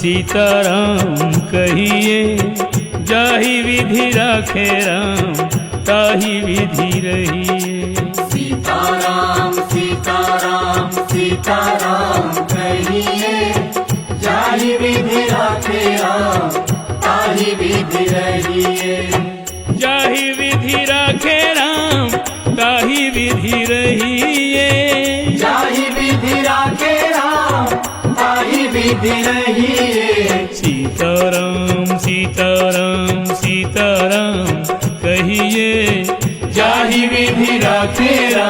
सीताराम कहिए, जाहि विधि राखे राम ताहि विधि रहिए। सीताराम सीताराम सीताराम कहिए, जाहि विधि राखे राम ताहि विधि रहिए। जाहि विधि राखे राम ताहि विधि रहिए। जाहि विधि राखे राम ताहि विधि रहिए। सीताराम सीताराम सीताराम कहिए, जाहि विधि राखे राम